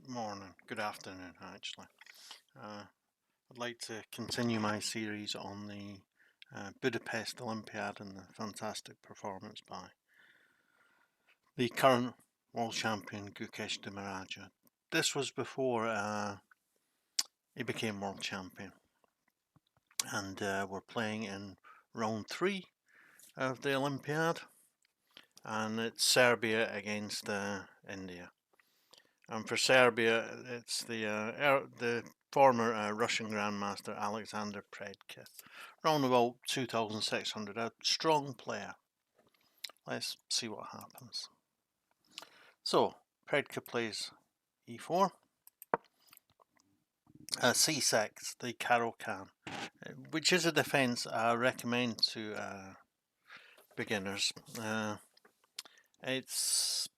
Morning, good afternoon, actually. I'd like to continue my series on the Budapest Olympiad and the fantastic performance by the current world champion Gukesh de. This was before he became world champion, and we're playing in round 3 of the Olympiad, and it's Serbia against India. And for Serbia, it's the former Russian Grandmaster Alexander Predke, around about 2,600, a strong player. Let's see what happens. So, Predke plays e4, c6, the Caro-Can, which is a defense I recommend to beginners. It's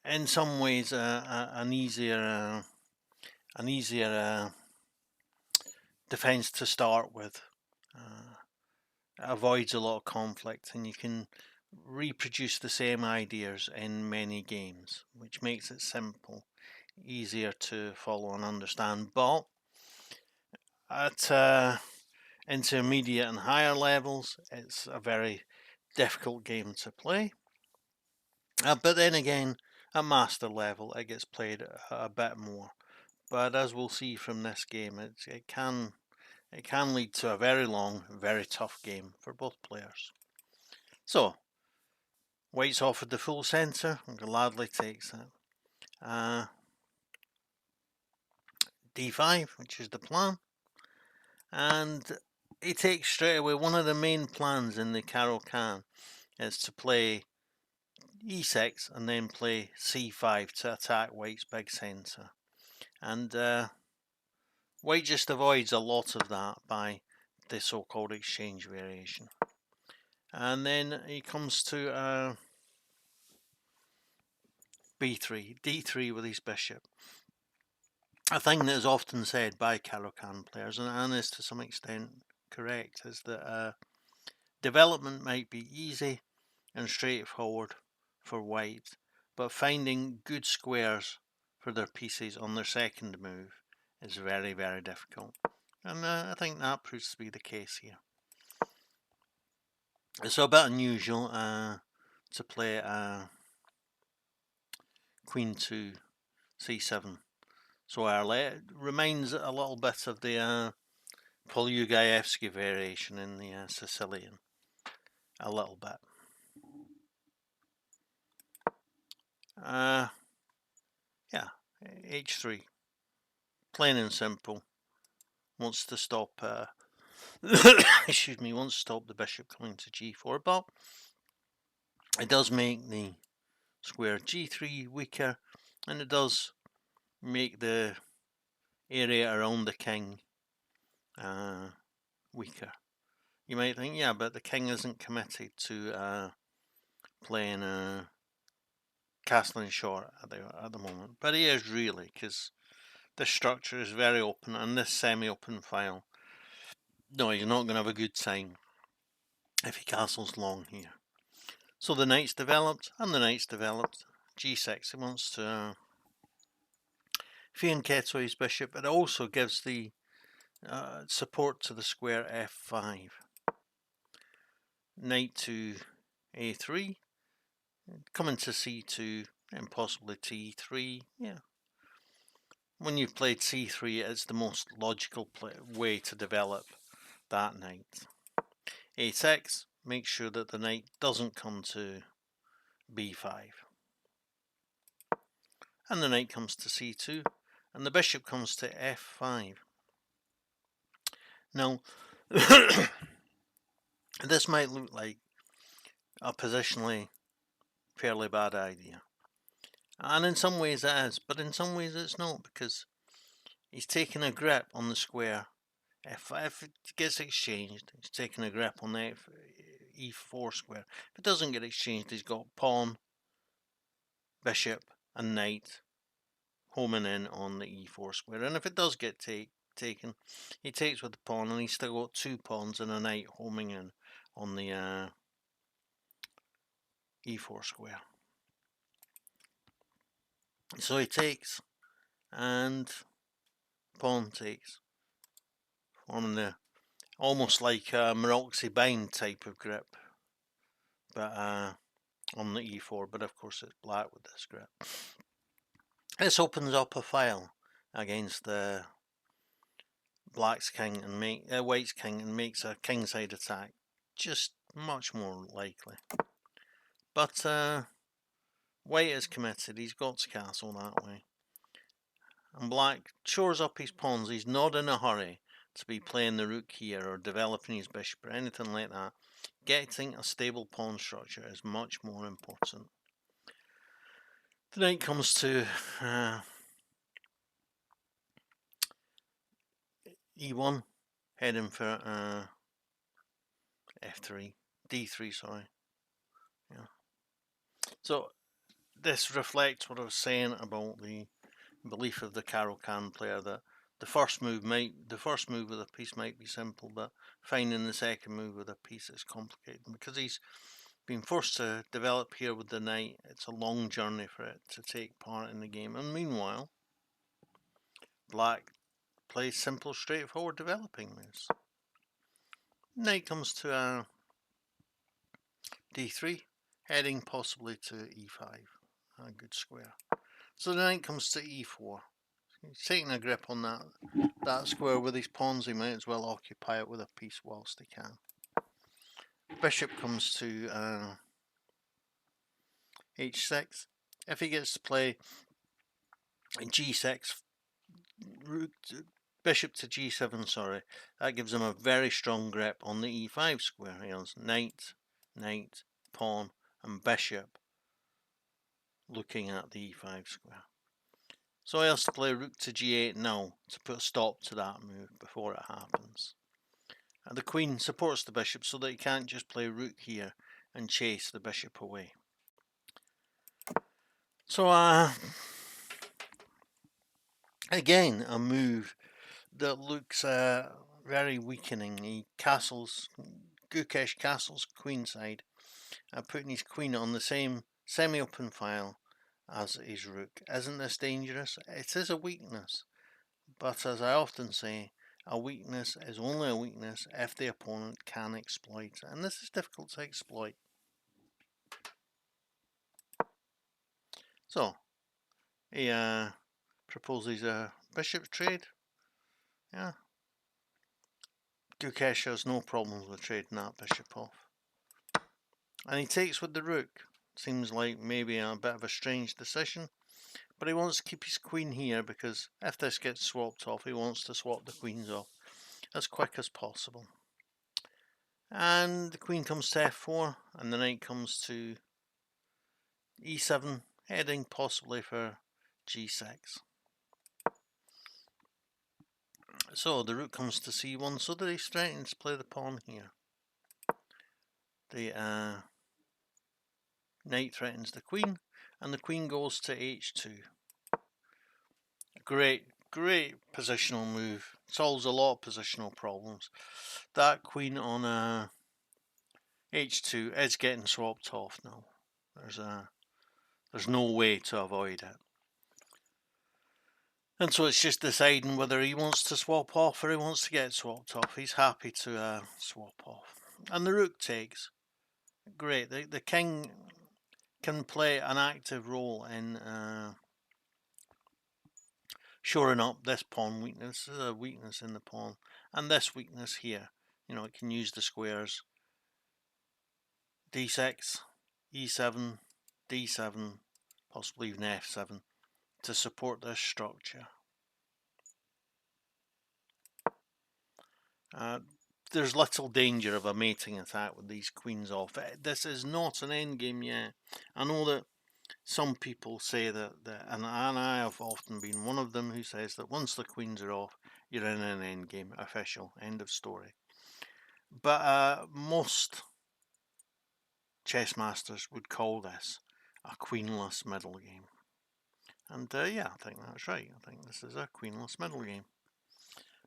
in some ways an easier defense to start with. Avoids a lot of conflict, and you can reproduce the same ideas in many games, which makes it simple, easier to follow and understand. But at intermediate and higher levels, it's a very difficult game to play. But then again, at master level, it gets played a bit more. But as we'll see from this game, it can lead to a very long, very tough game for both players. So, White's offered the full centre and gladly takes it. D5, which is the plan. And he takes straight away. One of the main plans in the Caro-Can is to play E6 and then play C5 to attack White's big centre. And White just avoids a lot of that by the so-called exchange variation. And then he comes to B3, D3 with his bishop. A thing that is often said by Caro-Can players, and is to some extent correct, is that development might be easy and straightforward for White, but finding good squares for their pieces on their second move is very, very difficult. And I think that proves to be the case here. It's a bit unusual to play Queen to C7 so early. It reminds a little bit of the Polyugaevsky variation in the Sicilian. A little bit. Yeah, H3. Plain and simple. Wants to stop excuse me, wants to stop the bishop coming to G4, but it does make the square G3 weaker, and it does make the area around the king weaker. You might think, yeah, but the king isn't committed to playing castling short at the moment, but he is really, because this structure is very open, and this semi-open file, no, he's not going to have a good time if he castles long here. So the knight's developed, and the knight's developed. G6, he wants to fianchetto his bishop. It also gives the support to the square F5. Knight to A3, coming to C2, and possibly T3. Yeah. When you've played C3, it's the most logical way to develop that knight. A6, make sure that the knight doesn't come to B5. And the knight comes to C2, and the bishop comes to F5. Now, this might look like a positionally fairly bad idea. And in some ways it is, but in some ways it's not, because he's taking a grip on the square. If it gets exchanged, he's taking a grip on the E4 square. If it doesn't get exchanged, he's got pawn, bishop, and knight homing in on the E4 square. And if it does get taken, he takes with the pawn, and he's still got 2 pawns and a knight homing in on the E4 square. So he takes, and pawn takes, forming the almost like a Maroczy bind type of grip, but on the e4. But of course it's black with this grip. This opens up a file against the black's king and white's king, and makes a kingside attack just much more likely. But white is committed. He's got to castle that way. And black shores up his pawns. He's not in a hurry to be playing the rook here or developing his bishop or anything like that. Getting a stable pawn structure is much more important. The knight comes to e1, heading for f3, d3, sorry. Yeah. So this reflects what I was saying about the belief of the Caro-Kann player that the first move with a piece might be simple, but finding the second move with a piece is complicated. Because he's been forced to develop here with the knight, it's a long journey for it to take part in the game. And meanwhile, black plays simple, straightforward developing moves. Knight comes to d3, heading possibly to e5, a good square. So the knight comes to e4. He's taking a grip on that square with his pawns. He might as well occupy it with a piece whilst he can. Bishop comes to h6. If he gets to play g6, bishop to g7, sorry, that gives him a very strong grip on the e5 square. He has knight, knight, pawn, and bishop looking at the e5 square. So he has to play rook to g8 now to put a stop to that move before it happens. And the queen supports the bishop so that he can't just play rook here and chase the bishop away. So again, a move that looks very weakening. Gukesh castles queenside, putting his queen on the same semi-open file as his rook. Isn't this dangerous? It is a weakness, but as I often say, a weakness is only a weakness if the opponent can exploit it, and this is difficult to exploit. So he proposes a bishop trade. Yeah, Gukesh has no problems with trading that bishop off, and he takes with the rook. Seems like maybe a bit of a strange decision, but he wants to keep his queen here because if this gets swapped off, he wants to swap the queens off as quick as possible. And the queen comes to f4, and the knight comes to e7, heading possibly for g6. So the rook comes to c1, so that he's threatening to play the pawn here. The knight threatens the queen, and the queen goes to h2. Great positional move. Solves a lot of positional problems. That queen on h2 is getting swapped off now. There's no way to avoid it. And so it's just deciding whether he wants to swap off or he wants to get swapped off. He's happy to swap off. And the rook takes. Great. The king can play an active role in shoring up this pawn weakness. This is a weakness in the pawn. And this weakness here. You know, it can use the squares d6, e7, d7, possibly even f7 to support this structure. There's little danger of a mating attack with these queens off. This is not an endgame yet. I know that some people say that and I have often been one of them who says that once the queens are off, you're in an endgame, official, end of story. But most chess masters would call this a queenless middle game. And yeah, I think that's right. I think this is a queenless middle game.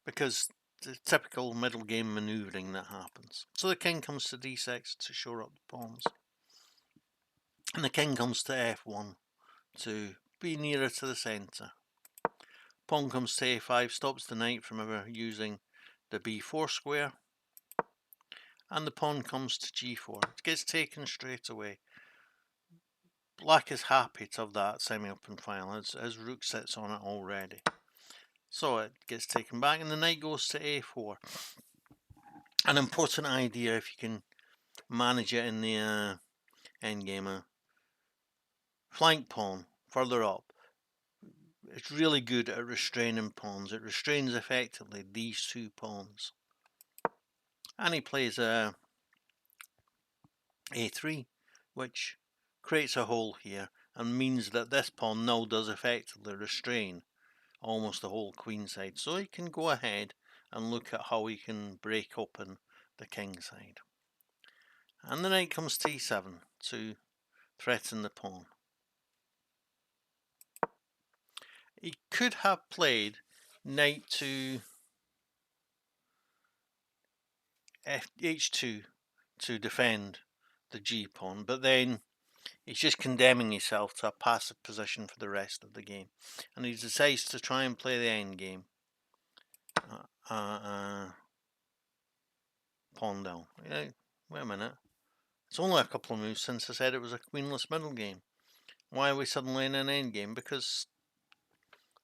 Because the typical middle game manoeuvring that happens. So the king comes to d6 to shore up the pawns. And the king comes to f1 to be nearer to the centre. Pawn comes to a5, stops the knight from ever using the b4 square. And the pawn comes to g4. It gets taken straight away. Black is happy to have that semi-open file, as rook sits on it already. So it gets taken back, and the knight goes to a4. An important idea, if you can manage it in the endgame, flank pawn further up. It's really good at restraining pawns. It restrains effectively these two pawns. And he plays a a3, which creates a hole here and means that this pawn now does effectively restrain almost the whole queen side. So he can go ahead and look at how he can break open the king side. And the knight comes to e7 to threaten the pawn. He could have played knight to h2 to defend the g pawn, but then he's just condemning himself to a passive position for the rest of the game, and he decides to try and play the end game. Pawn down. Yeah, wait a minute. It's only a couple of moves since I said it was a queenless middle game. Why are we suddenly in an end game? Because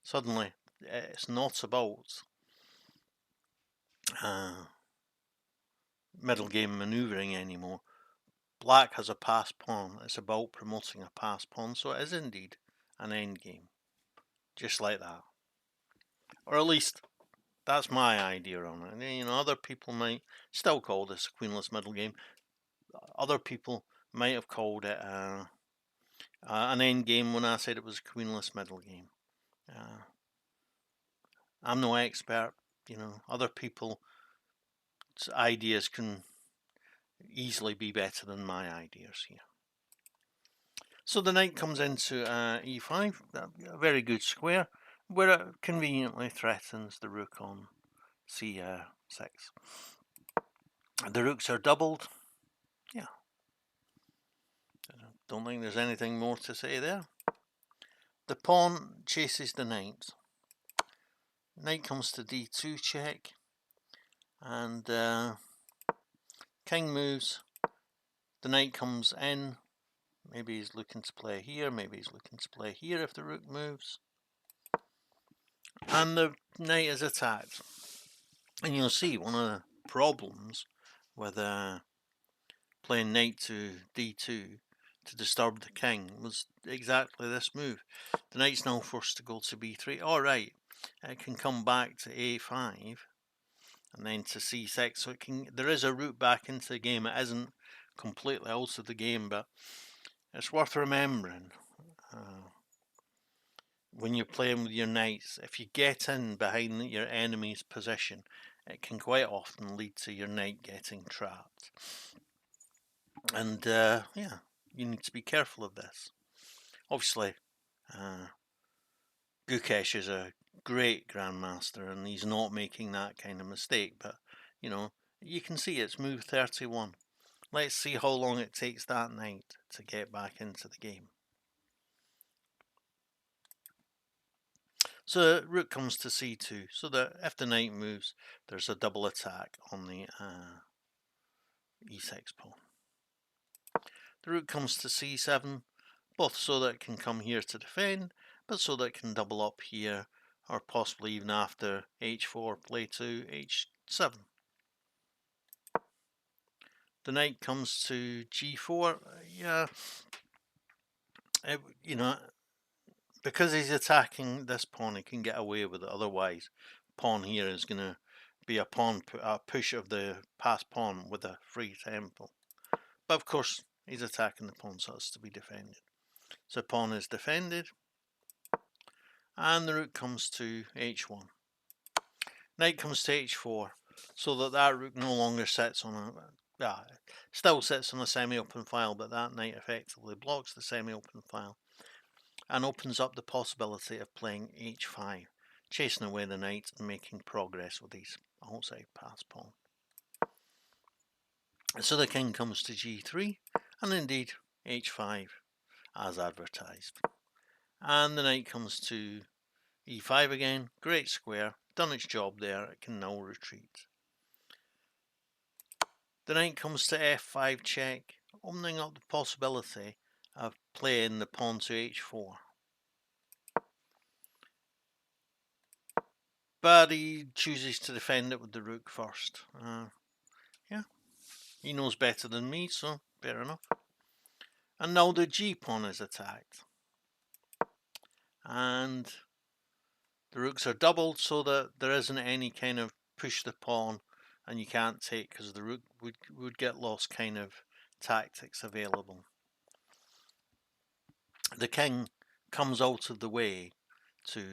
suddenly it's not about middle game manoeuvring anymore. Black has a passed pawn. It's about promoting a passed pawn, so it is indeed an end game. Just like that. Or at least that's my idea on it. You know, other people might still call this a queenless middle game. Other people might have called it an end game when I said it was a queenless middle game. I'm no expert. You know, other people's ideas can easily be better than my ideas here. So the knight comes into e5, a very good square, where it conveniently threatens the rook on c6. The rooks are doubled. Yeah. I don't think there's anything more to say there. The pawn chases the knight. Knight comes to d2 check, and king moves. The knight comes in. Maybe he's looking to play here, maybe he's looking to play here if the rook moves. And the knight is attacked. And you'll see one of the problems with playing knight to d2 to disturb the king was exactly this move. The knight's now forced to go to b3. Alright, it can come back to a5 and then to c6. So there is a route back into the game. It isn't completely out of the game, but it's worth remembering when you're playing with your knights, if you get in behind your enemy's position, it can quite often lead to your knight getting trapped. And yeah, you need to be careful of this. Obviously, Gukesh is a great grandmaster and he's not making that kind of mistake, but you know, you can see it's move 31. Let's see how long it takes that knight to get back into the game. So rook comes to c2, so that if the knight moves, there's a double attack on the e6 pawn. The rook comes to c7, both so that it can come here to defend, but so that it can double up here, or possibly even after h4, play to h7. The knight comes to g4. Yeah, you know, because he's attacking this pawn, he can get away with it. Otherwise, pawn here is going to be a push of the passed pawn with a free tempo. But of course, he's attacking the pawn, so it's to be defended. So pawn is defended, and the rook comes to h1. Knight comes to h4, so that rook no longer sits on still sits on a semi-open file, but that knight effectively blocks the semi-open file and opens up the possibility of playing h5, chasing away the knight and making progress with his outside passed pawn. So the king comes to g3, and indeed h5 as advertised. And the knight comes to e5 again. Great square. Done its job there. It can now retreat. The knight comes to f5 check, opening up the possibility of playing the pawn to h4. But he chooses to defend it with the rook first. Yeah, he knows better than me, so fair enough. And now the g-pawn is attacked. And the rooks are doubled so that there isn't any kind of push the pawn and you can't take, because the rook would get lost kind of tactics available. The king comes out of the way to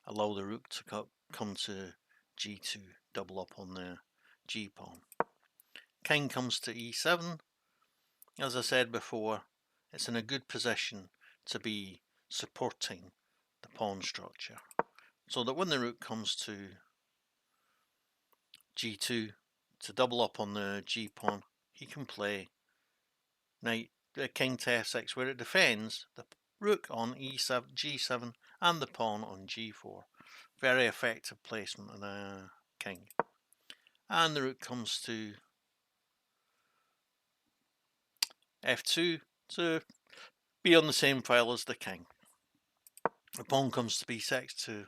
allow the rook to come to g2, double up on the g-pawn. King comes to e7. As I said before, it's in a good position to be supporting the pawn structure, so that when the rook comes to g2 to double up on the g-pawn, he can play king to f6, where it defends the rook on e7, g7 and the pawn on g4. Very effective placement of the king. And the rook comes to f2 to be on the same file as the king. The pawn comes to b6 to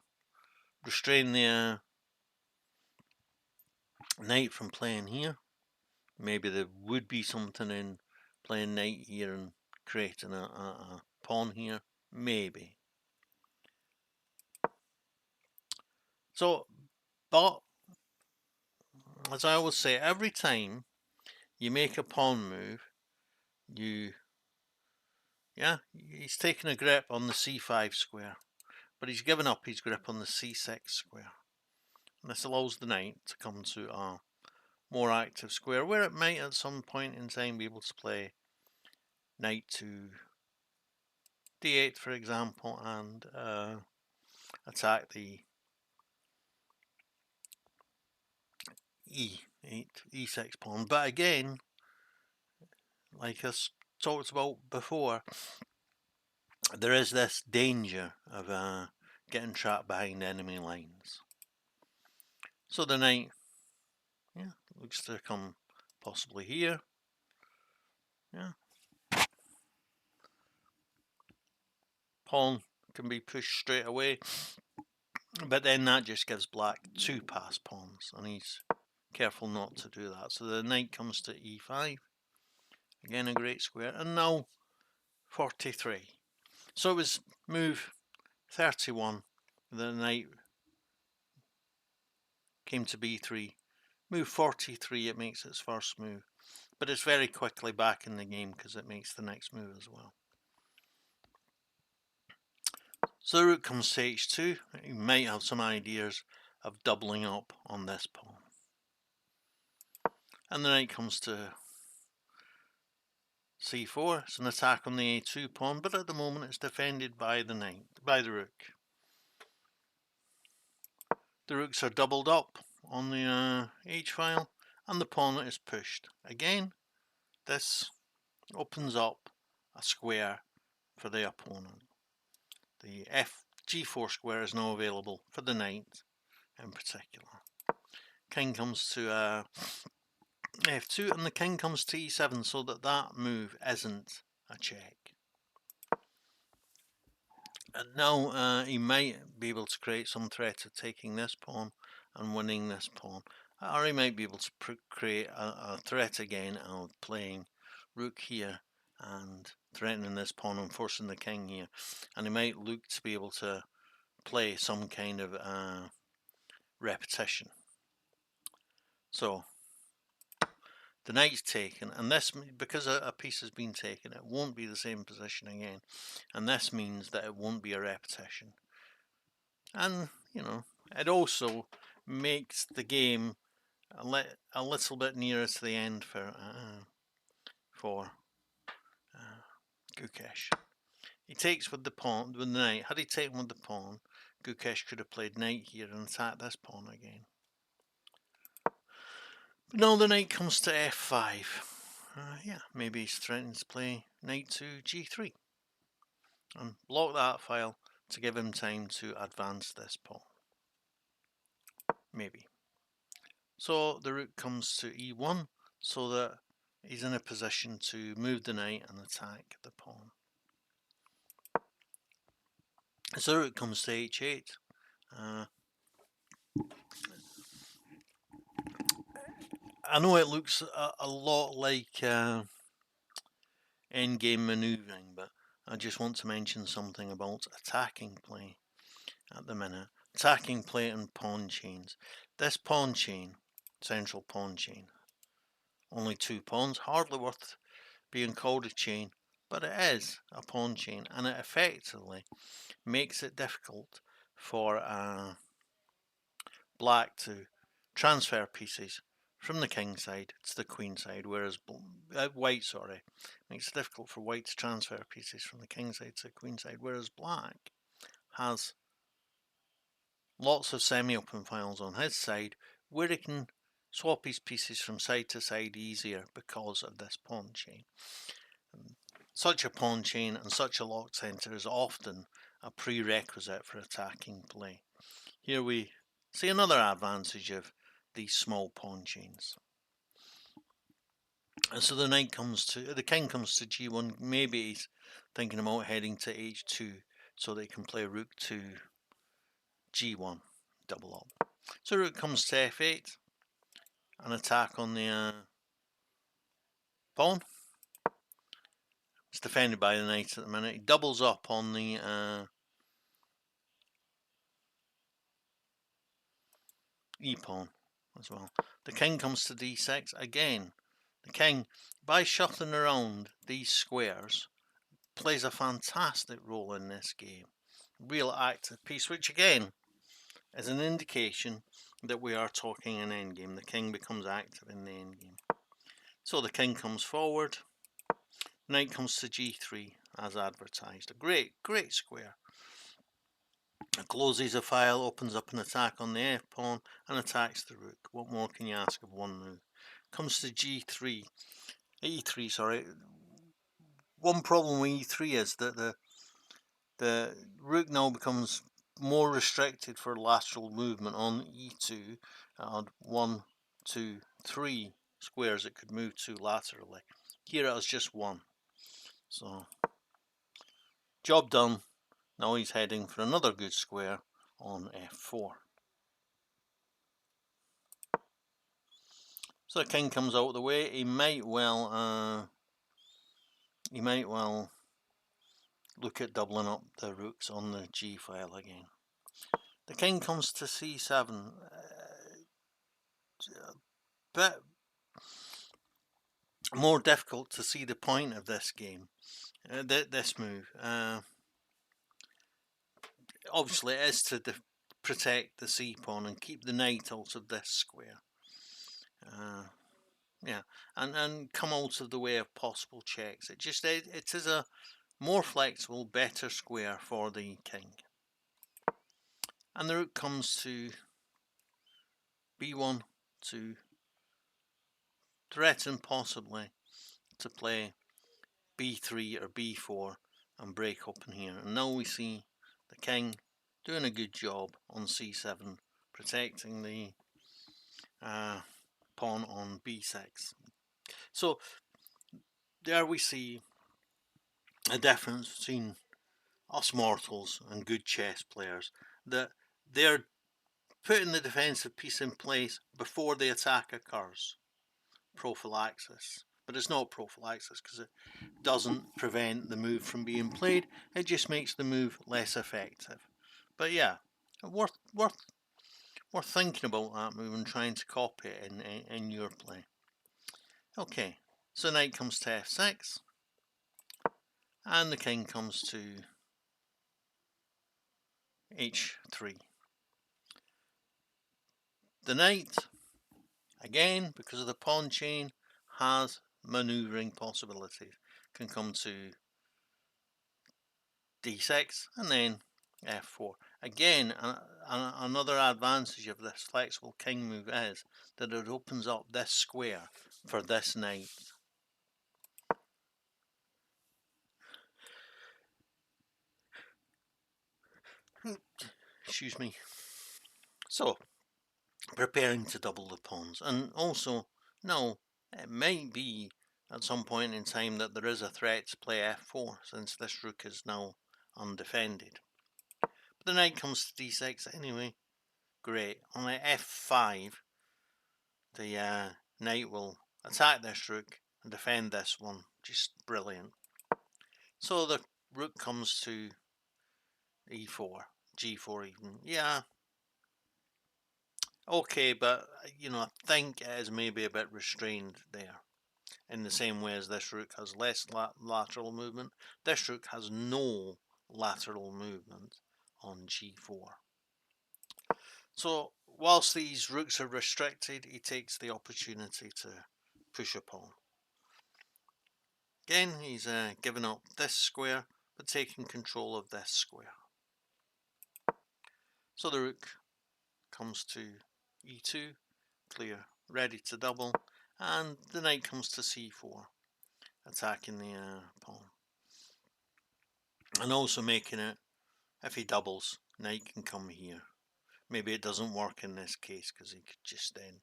restrain the knight from playing here. Maybe there would be something in playing knight here and creating a pawn here. Maybe. So, but as I always say, every time you make a pawn move, he's taking a grip on the c5 square, but he's given up his grip on the c6 square. And this allows the knight to come to a more active square, where it might at some point in time be able to play knight to d8, for example, and attack the e8, e6 pawn. But again, like I talked about before, there is this danger of getting trapped behind enemy lines. So the knight looks to come possibly here. Pawn can be pushed straight away, but then that just gives black two pass pawns, and he's careful not to do that. So the knight comes to e5, again a great square, and now 43. So it was move 31, the knight came to b3. Move 43, it makes its first move, but it's very quickly back in the game because it makes the next move as well. So the rook comes to h2. You might have some ideas of doubling up on this pawn. And the knight comes to c4. It's an attack on the a2 pawn, but at the moment it's defended by the rook. The rooks are doubled up on the h-file, and the pawn is pushed. Again, this opens up a square for the opponent. The g4 square is now available for the knight in particular. King comes to f2, and the king comes to e7, so that move isn't a check. And now he might be able to create some threat of taking this pawn and winning this pawn, or he might be able to create a threat again of playing rook here and threatening this pawn and forcing the king here, and he might look to be able to play some kind of repetition. So the knight's taken, and this, because a piece has been taken, it won't be the same position again, and this means that it won't be a repetition. And it also makes the game a little bit nearer to the end for Gukesh. He takes with the pawn, with the knight. Had he taken with the pawn, Gukesh could have played knight here and attacked this pawn again. But now the knight comes to f5. Maybe he's threatening to play knight to g3. and block that file to give him time to advance this pawn. Maybe. So the rook comes to e1 so that he's in a position to move the knight and attack the pawn. So the rook comes to h8. I know it looks a lot like endgame manoeuvring, but I just want to mention something about attacking play at the minute. Attacking play and pawn chains. This pawn chain, central pawn chain, only 2 pawns, hardly worth being called a chain, but it is a pawn chain, and it effectively makes it difficult for black to transfer pieces from the king side to the queen side, whereas white, makes it difficult for white to transfer pieces from the king side to the queen side, whereas black has lots of semi-open files on his side where he can swap his pieces from side to side easier because of this pawn chain. Such a pawn chain and such a locked centre is often a prerequisite for attacking play. Here we see another advantage of these small pawn chains. And so the king comes to g1. Maybe he's thinking about heading to h2 so they can play rook to g1, double up. So rook comes to f8, an attack on the pawn. It's defended by the knight at the minute. He doubles up on the e-pawn as well. The king comes to d6 again. The king, by shuffling around these squares, plays a fantastic role in this game. Real active piece, which again is an indication that we are talking an endgame. The king becomes active in the endgame. So the king comes forward. Knight comes to g3 as advertised. A great square. It closes a file, opens up an attack on the f-pawn and attacks the rook. What more can you ask of one move? Comes to g3. e3, sorry. One problem with e3 is that the rook now becomes more restricted for lateral movement. On e2, 1, 2, 3 squares it could move to laterally. Here it has just 1. So, job done. Now he's heading for another good square on f4. So the king comes out of the way. He might well look at doubling up the rooks on the g file again. The king comes to c7. A bit more difficult to see the point of this game, this move. Obviously, it is to protect the c-pawn and keep the knight out of this square. Yeah, and come out of the way of possible checks. It is a more flexible, better square for the king. And the rook comes to b1 to threaten possibly to play b3 or b4 and break open here. And now we see the king doing a good job on c7, protecting the pawn on b6. So there we see a difference between us mortals and good chess players, that they're putting the defensive piece in place before the attack occurs. Prophylaxis. But it's not prophylaxis because it doesn't prevent the move from being played, it just makes the move less effective. But yeah, worth thinking about that move and trying to copy it in your play. Okay, so knight comes to f6 and the king comes to h3. The knight, again, because of the pawn chain, has manoeuvring possibilities. Can come to d6 and then f4. Again, another advantage of this flexible king move is that it opens up this square for this knight. Excuse me. So, preparing to double the pawns. And also, no, it might be at some point in time that there is a threat to play f4, since this rook is now undefended. But the knight comes to d6 anyway. Great. On the f5, the knight will attack this rook and defend this one. Just brilliant. So the rook comes to e4, g4 even. Yeah. Okay, but I think it is maybe a bit restrained there. In the same way as this rook has less lateral movement, this rook has no lateral movement on g4. So whilst these rooks are restricted, he takes the opportunity to push a pawn. Again, he's given up this square, but taking control of this square. So the rook comes to e2, clear, ready to double, and the knight comes to c4, attacking the pawn. And also making it, if he doubles, knight can come here. Maybe it doesn't work in this case, because he could just then...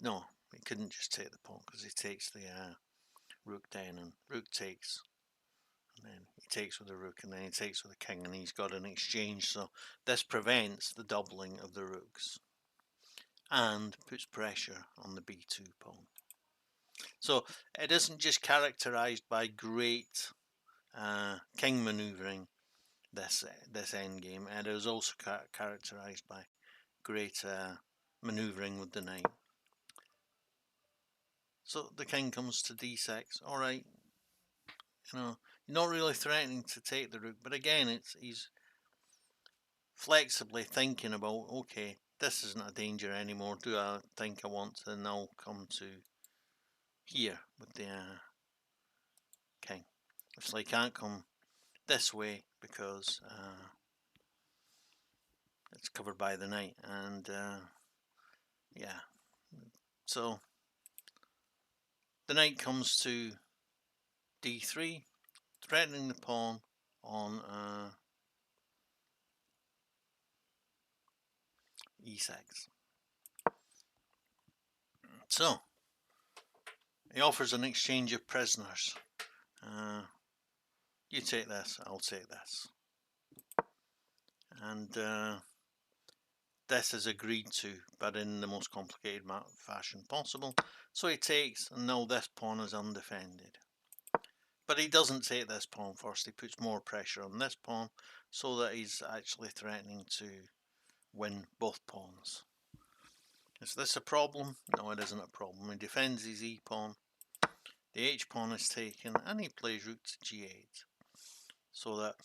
No, he couldn't just take the pawn, because he takes the rook down, and rook takes. And then he takes with the rook, and then he takes with the king, and he's got an exchange. So this prevents the doubling of the rooks and puts pressure on the b2 pawn. So it isn't just characterized by great king maneuvering, this endgame. It is also characterized by great maneuvering with the knight. So the king comes to d6. All right, you're not really threatening to take the rook, but again, he's flexibly thinking about, okay, this isn't a danger anymore. Do I think I want to now come to here with the king? Obviously, I can't come this way because it's covered by the knight, and yeah. So the knight comes to d3, threatening the pawn on e6. So he offers an exchange of prisoners. You take this, I'll take this. And this is agreed to, but in the most complicated fashion possible. So he takes, and now this pawn is undefended. But he doesn't take this pawn first. He puts more pressure on this pawn, so that he's actually threatening to win both pawns. Is this a problem? No, it isn't a problem. He defends his e pawn. The h pawn is taken, and he plays rook to g8, so that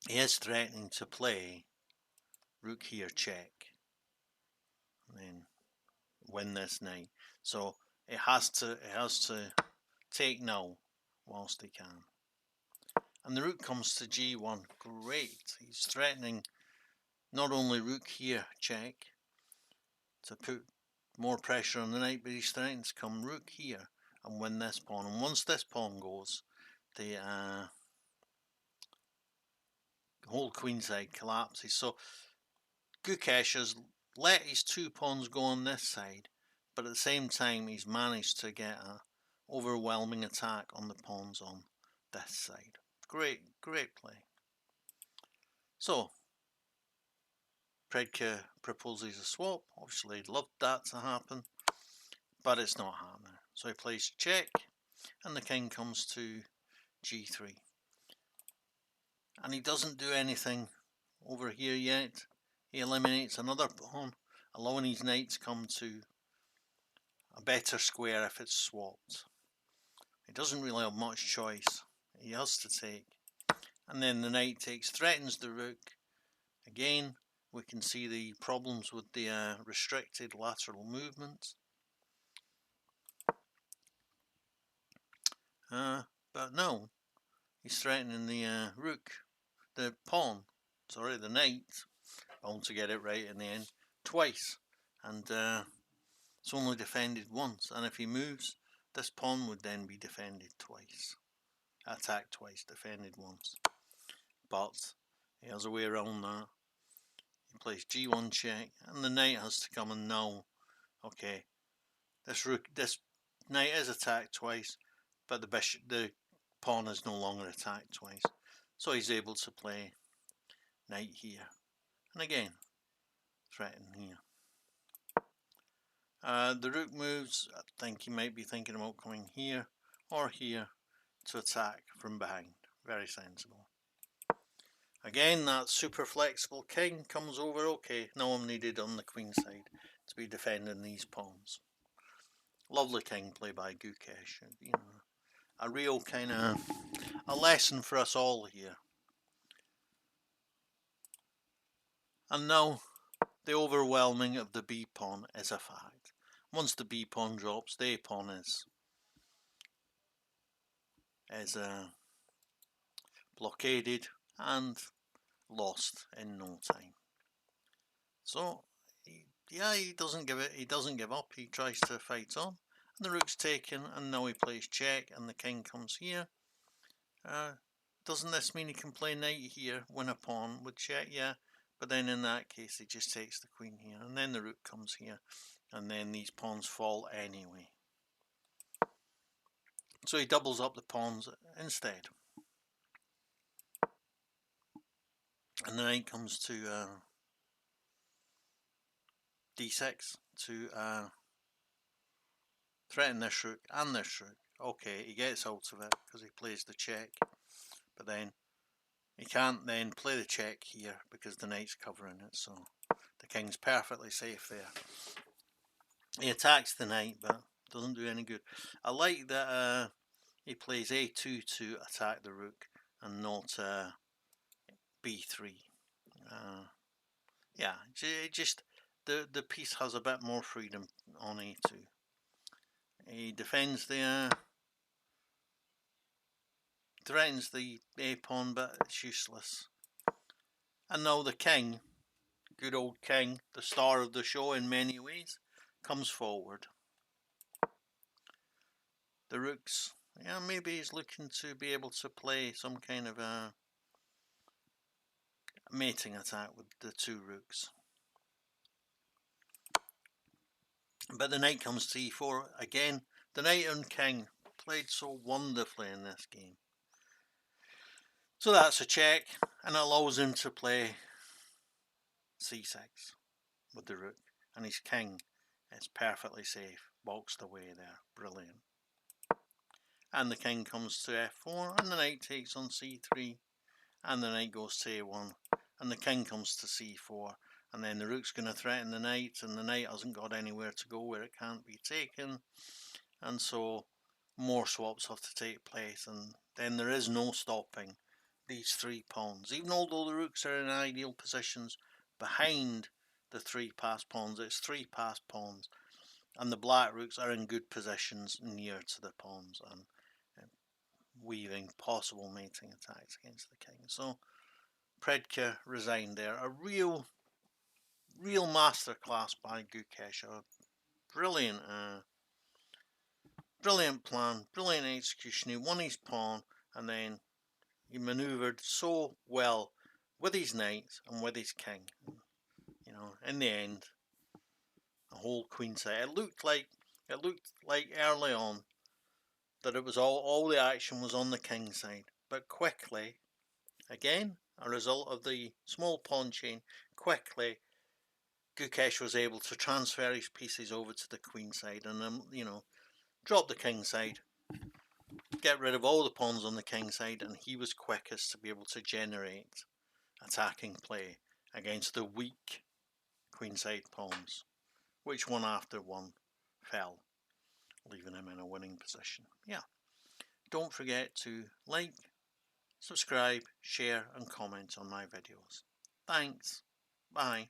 he is threatening to play rook here check, and then win this knight. So it has to take now whilst he can. And the rook comes to g1. Great. He's threatening not only rook here check to put more pressure on the knight, but he's threatening to come rook here and win this pawn. And once this pawn goes, the whole queenside collapses. So Gukesh has let his two pawns go on this side, but at the same time he's managed to get an overwhelming attack on the pawns on this side. Great play. So Predke proposes a swap. Obviously he'd loved that to happen, but it's not happening. So he plays check, and the king comes to g3. And he doesn't do anything over here yet. He eliminates another pawn, allowing his knight to come to a better square if it's swapped. He doesn't really have much choice. He has to take. And then the knight takes, threatens the rook. Again, we can see the problems with the restricted lateral movement. But no, he's threatening the rook, the pawn, sorry, the knight. I want to get it right in the end, twice. And it's only defended once. And if he moves, this pawn would then be defended twice. Attacked twice, defended once. But He has a way around that. He plays g1 check, and the knight has to come and now, okay, this knight is attacked twice, but the pawn is no longer attacked twice. So he's able to play knight here, and again, threaten here. The rook moves, I think he might be thinking about coming here or here to attack from behind. Very sensible. Again, that super flexible king comes over. Okay, now I'm needed on the queen side to be defending these pawns. Lovely king play by Gukesh. You know, a real kind of a lesson for us all here. And now the overwhelming of the b pawn is a fact. Once the b pawn drops, the a pawn is blockaded and lost in no time. So he doesn't give up. He tries to fight on, and the rook's taken, and now he plays check, and the king comes here. Doesn't this mean he can play knight here, win a pawn with check? Yeah, but then in that case he just takes the queen here, and then the rook comes here, and then these pawns fall anyway. So he doubles up the pawns instead. And the knight comes to d6 to threaten this rook and this rook. Okay, he gets out of it because he plays the check, but then he can't then play the check here because the knight's covering it, so the king's perfectly safe there. He attacks the knight, but doesn't do any good. I like that he plays a2 to attack the rook and not b3. Yeah, just the piece has a bit more freedom on a2. He defends the threatens the a pawn, but it's useless. And now the king, good old king, the star of the show in many ways, comes forward. The rooks, yeah, maybe he's looking to be able to play some kind of a mating attack with the two rooks. But the knight comes to e4 again. The knight and king played so wonderfully in this game. So that's a check, and it allows him to play c6 with the rook, and his king is perfectly safe, boxed away there, brilliant. And the king comes to f4, and the knight takes on c3, and the knight goes to a1, and the king comes to c4, and then the rook's going to threaten the knight, and the knight hasn't got anywhere to go where it can't be taken, and so more swaps have to take place, and then there is no stopping these three pawns. Even although the rooks are in ideal positions behind the three passed pawns, it's three passed pawns, and the black rooks are in good positions near to the pawns and weaving possible mating attacks against the king. So Predke resigned there. A real masterclass by Gukesh. A brilliant plan, brilliant execution. He won his pawn, and then he manoeuvred so well with his knight and with his king. You know, in the end, the whole queen side. It looked like early on that it was all the action was on the king side, but quickly, again, a result of the small pawn chain, quickly Gukesh was able to transfer his pieces over to the queen side and you know, drop the king side, get rid of all the pawns on the king side, and he was quickest to be able to generate attacking play against the weak queenside pawns, which one after one fell, leaving him in a winning position. Yeah, don't forget to like, subscribe, share and comment on my videos. Thanks. Bye.